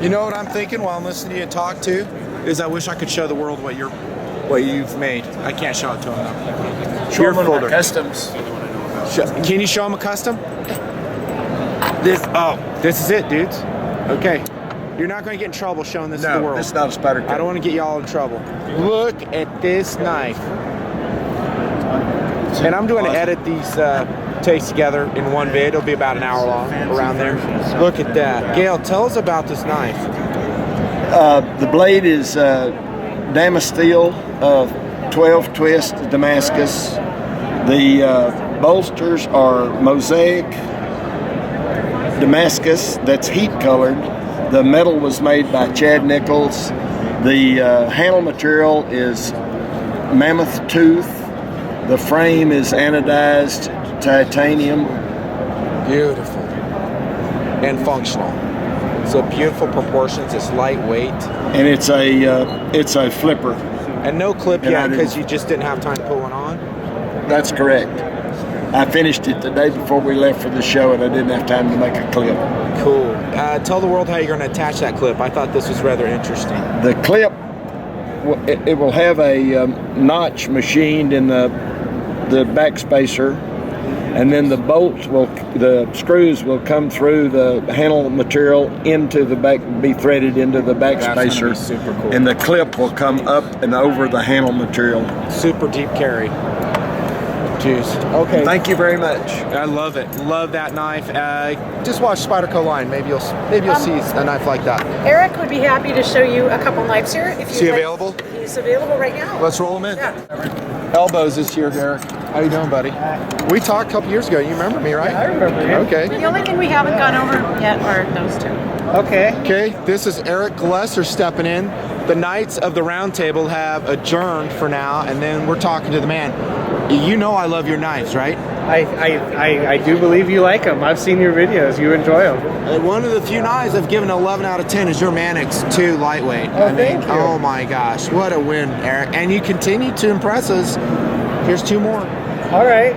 You know what I'm thinking while I'm listening to you talk too? Is I wish I could show the world what you've made. I can't show it to them though. Show them my customs. Can you show them a custom? This is it, dudes. Okay. You're not going to get in trouble showing this to the world. No, this is not a Spyderco. I don't want to get y'all in trouble. Look at this knife. And I'm going to edit these tapes together in one vid. It'll be about an hour long, around there. Look at that. Gayle, tell us about this knife. The blade is Damascus steel, 12 twist Damascus. The bolsters are mosaic Damascus that's heat colored. The metal was made by Chad Nichols. The handle material is mammoth tooth. The frame is anodized titanium. Beautiful. And functional. So beautiful proportions. It's lightweight. And it's a flipper. And no clip yet because you just didn't have time to put one on? That's correct. I finished it the day before we left for the show and I didn't have time to make a clip. Cool. Tell the world how you're going to attach that clip. I thought this was rather interesting. The clip, it will have a notch machined in the backspacer, and then the screws will come through the handle material into the back, be threaded into the backspacer. Super cool. And the clip will come up and over the handle material. Super deep carry. Jeez. Okay. Thank you very much. I love it. Love that knife. Just watch Spyderco line. Maybe you'll see a knife like that. Eric would be happy to show you a couple knives here. Is he available? He's available right now. Let's roll him in. Yeah. Elbows is here, Eric. How you doing, buddy? We talked a couple years ago. You remember me, right? I remember you. Okay. The only thing we haven't gone over yet are those two. Okay. Okay, this is Eric Glesser stepping in. The Knights of the Round Table have adjourned for now, and then we're talking to the man. You know I love your knives, right? I do believe you like them. I've seen your videos. You enjoy them. One of the few knives I've given 11 out of 10 is your Manix 2 lightweight. Thank you. Oh my gosh, what a win, Eric. And you continue to impress us. Here's two more. All right.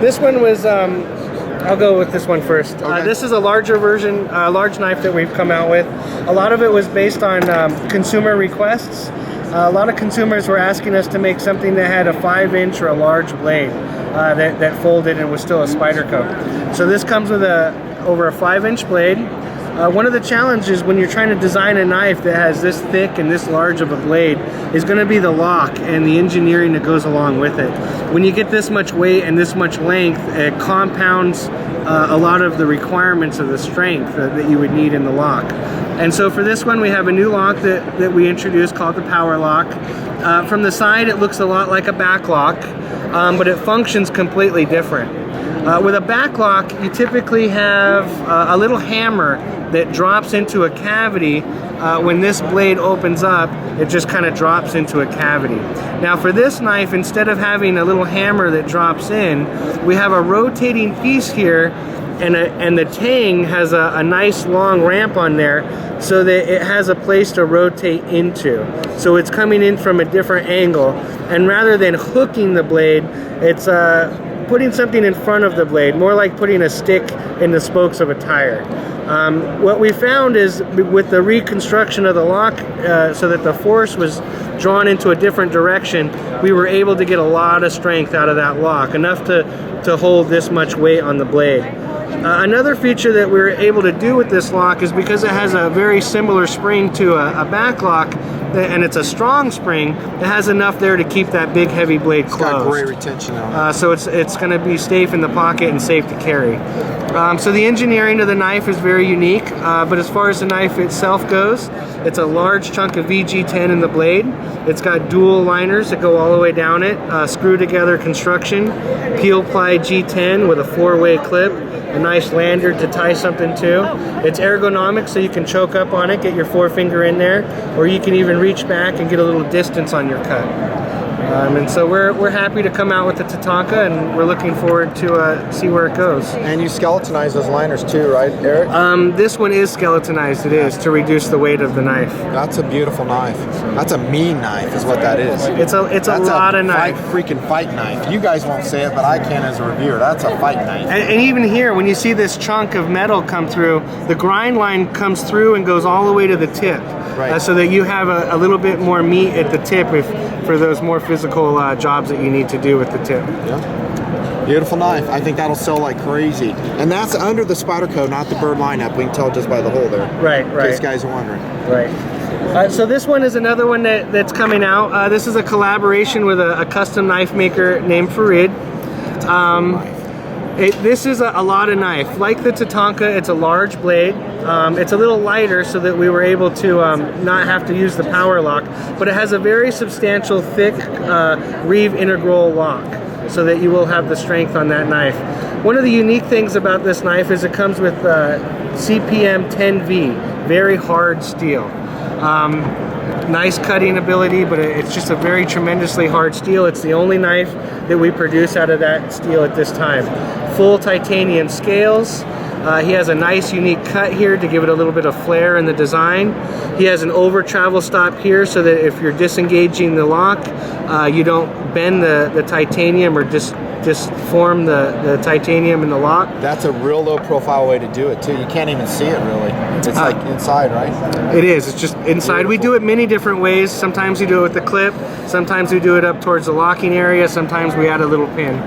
This one was, I'll go with this one first. Okay. This is a larger version, large knife that we've come out with. A lot of it was based on consumer requests. A lot of consumers were asking us to make something that had a 5-inch or a large blade that folded and was still a Spyderco. So this comes with over a 5-inch blade. One of the challenges when you're trying to design a knife that has this thick and this large of a blade is going to be the lock and the engineering that goes along with it. When you get this much weight and this much length, it compounds a lot of the requirements of the strength that you would need in the lock. And so for this one, we have a new lock that we introduced called the Power Lock. From the side, it looks a lot like a back lock, but it functions completely different. With a back lock, you typically have a little hammer that drops into a cavity when this blade opens up, it just kind of drops into a cavity. Now for this knife, instead of having a little hammer that drops in, we have a rotating piece here, and the tang has a nice long ramp on there so that it has a place to rotate into. So it's coming in from a different angle, and rather than hooking the blade, it's putting something in front of the blade, more like putting a stick in the spokes of a tire. What we found is with the reconstruction of the lock, so that the force was drawn into a different direction, we were able to get a lot of strength out of that lock, enough to hold this much weight on the blade. Another feature that we were able to do with this lock is because it has a very similar spring to a back lock, and it's a strong spring, it has enough there to keep that big heavy blade closed. It's got great retention on it. So it's going to be safe in the pocket and safe to carry. So the engineering of the knife is very unique, but as far as the knife itself goes, it's a large chunk of VG10 in the blade. It's got dual liners that go all the way down it, screw together construction, peel ply G10 with a 4-way clip, a nice lanyard to tie something to. It's ergonomics, so you can choke up on it, get your forefinger in there, or you can even reach back and get a little distance on your cut. And so we're happy to come out with the Tatanka, and we're looking forward to see where it goes. And you skeletonize those liners too, right, Eric? This one is skeletonized, it is, to reduce the weight of the knife. That's a beautiful knife. That's a mean knife is what that is. It's a lot of knife. Freaking fight knife. You guys won't say it, but I can as a reviewer. That's a fight knife. And even here, when you see this chunk of metal come through, the grind line comes through and goes all the way to the tip. Right. So that you have a little bit more meat at the tip for those more physical jobs that you need to do with the tip. Yeah. Beautiful knife. I think that'll sell like crazy. And that's under the Spyderco, not the bird lineup. We can tell just by the hole there. Right, In case guys are wondering. Right. So this one is another one that's coming out. This is a collaboration with a custom knife maker named Farid. This is a lot of knife. Like the Tatanka, it's a large blade. It's a little lighter so that we were able to not have to use the power lock, but it has a very substantial, thick reeve integral lock so that you will have the strength on that knife. One of the unique things about this knife is it comes with CPM 10V, very hard steel. Nice cutting ability, but it's just a very tremendously hard steel. It's the only knife that we produce out of that steel at this time. Full titanium scales. He has a nice unique cut here to give it a little bit of flair in the design. He has an over travel stop here so that if you're disengaging the lock, you don't bend the titanium or disform the titanium in the lock. That's a real low profile way to do it too. You can't even see it really. It's like inside, right? It is. It's just inside. Beautiful. We do it many different ways. Sometimes we do it with the clip. Sometimes we do it up towards the locking area. Sometimes we add a little pin.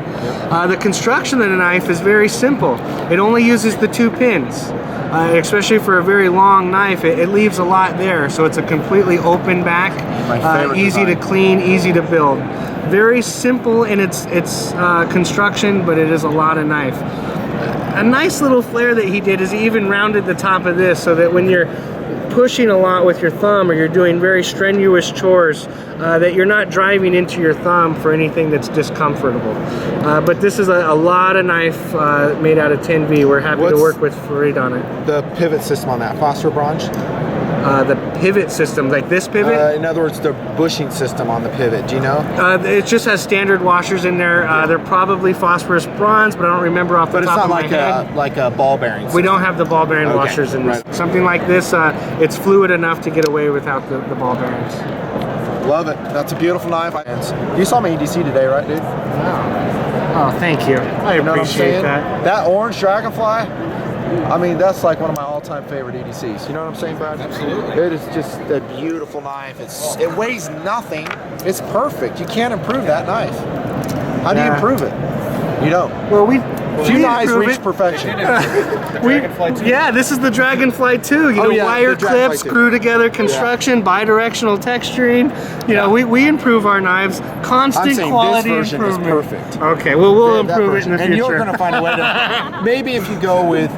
The construction of the knife is very simple. It only uses the 2 pins. Especially for a very long knife, it leaves a lot there. So it's a completely open back, easy to clean, easy to build. Very simple in its construction, but it is a lot of knife. A nice little flair that he did is he even rounded the top of this so that when you're pushing a lot with your thumb or you're doing very strenuous chores, that you're not driving into your thumb for anything that's discomfortable. But this is a lot of knife made out of 10V. We're happy to work with Farid on it. The pivot system on that, phosphor bronze? The pivot system, like this pivot? In other words, the bushing system on the pivot, do you know? It just has standard washers in there. They're probably phosphorus bronze, but I don't remember off the top of my head. But it's not like a ball bearing system. We don't have the ball bearing washers in this. Something like this, it's fluid enough to get away without the ball bearings. Love it. That's a beautiful knife. You saw my EDC today, right, dude? Wow. Oh, thank you. I appreciate that. That orange dragonfly, I mean, that's like one of my all-time favorite EDCs. You know what I'm saying, Brad? Absolutely. It is just a beautiful knife. It weighs nothing. It's perfect. You can't improve that knife. How do you improve it? You don't. Well, few knives reach perfection. This is the Dragonfly 2. Wire clips, screw together construction, bidirectional texturing. We improve our knives. Constant quality this version improvement. Is perfect. Okay, well, we'll improve it in the future. And you're going to find a way to. Maybe if you go with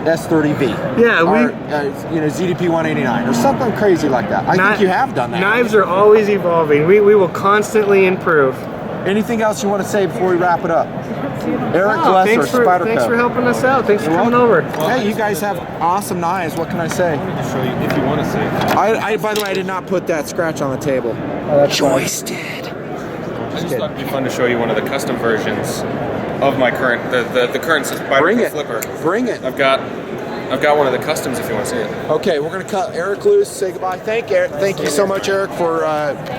S30V. Yeah, or, ZDP 189 or something crazy like that. I think you have done that. Knives are always evolving. We will constantly improve. Anything else you want to say before we wrap it up? Eric Wow, Glesser, thanks for Spyderco. helping us out. Thanks for coming over. Hey, you guys have awesome knives. What can I say? Show you if you want to see. By the way, I did not put that scratch on the table. Oh, that's Joyce did. I just thought it'd be fun to show you one of the custom versions of my current the current Bring Spyderco it. flipper. Bring it. I've got one of the customs if you want to see it. Okay, we're gonna cut Eric loose. Say goodbye. Thank you so much, Eric, for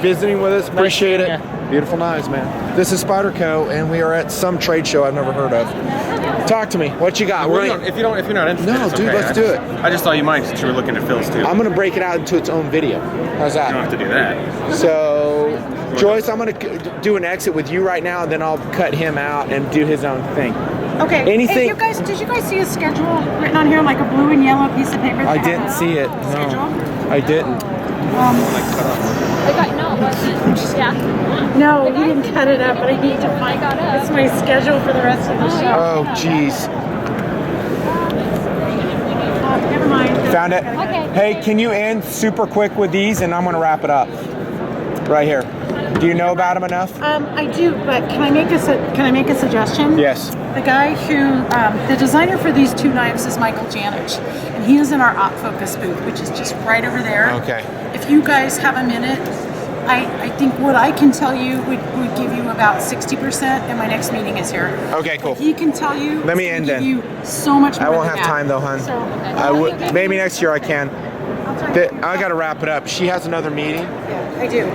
visiting with us. Appreciate it. Beautiful knives, man. This is Spyderco, and we are at some trade show I've never heard of. Talk to me. What you got? If you're not interested, No, it's dude, okay. let's do it. I just thought you might since you were looking at Phil's too. I'm gonna break it out into its own video. How's You don't that? have to do that. So, Joyce, I'm gonna do an exit with you right now, and then I'll cut him out and do his own thing. Okay. Anything- Did you guys see a schedule written on here, like a blue and yellow piece of paper? I didn't see it. Schedule? No, I didn't. No, he didn't cut it up, but I need to find out. It's my schedule for the rest of the show. Oh, jeez. Never mind. Found it. Hey, can you end super quick with these, and I'm gonna wrap it up. Right here. Do you know about them enough? I do, but can I make a suggestion? Yes. The guy who, the designer for these two knives is Michael Janich, and he is in our Op Focus booth, which is just right over there. Okay. If you guys have a minute, I think what I can tell you would give you about 60%, and my next meeting is here. Okay, cool. He can tell you. Let me it's end gonna then. give you so much more I won't than have that. time though, hun. So, I would. Maybe next year I can. I gotta wrap it up. She has another meeting. Yeah, I do.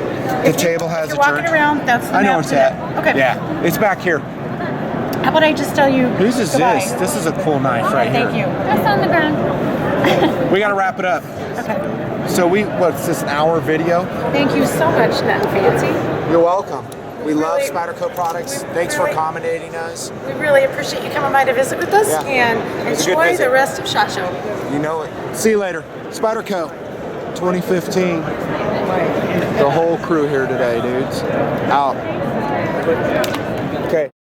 The table has If you're walking adjourned. around, that's the I know map where it's for at. it. Okay. Yeah, it's back here. How about I just tell you? Whose is goodbay? this? This is a cool knife right Thank here. you. That's on the ground. We gotta wrap it up. Okay. So what's this, an hour video? Thank you so much, nutnfancy. You're welcome. We love Really- Spyderco products. Thanks for really- accommodating us. We really appreciate you coming by to visit with us, Yeah. and It was a good enjoy visit. the rest of SHOT Show. You know it. See you later. Spyderco 2015. The whole crew here today, dudes. Out.